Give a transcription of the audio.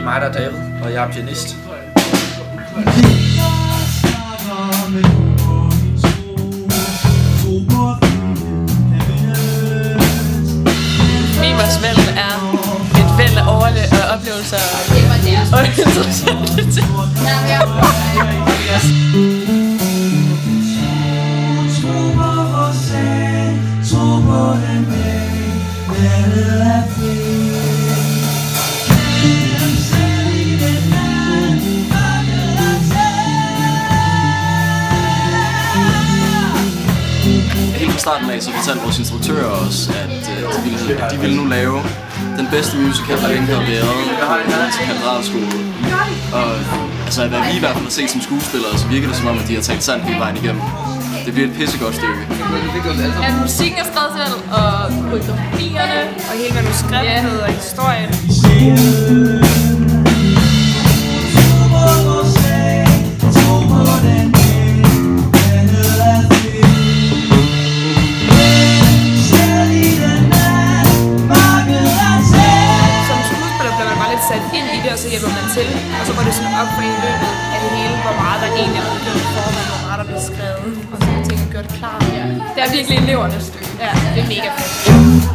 mig, der er David, og jeg er pianist. Mimers væld er et væld af oplevelser og interessante ting. Helt fra starten af så fortalte vores instruktører os, at de ville nu lave den bedste musical, der længe har været til Katedralskole. Og altså, hvad vi i hvert fald har set som skuespillere, så virker det som om, at de har talt sandt hele vejen igennem. Det bliver et pissegodt stykke. At musikken er skrevet selv, og koreografierne, og hele manuskriptet og historien. Sat ind i det, og så hjælper man til, og så går det sådan op for en løbet af det hele, hvor meget der egentlig er blevet formet, hvor meget der bliver skrevet, og sådan ting er gjort klar. Ja. Det er virkelig elevernes stykke. Ja, det er mega fedt.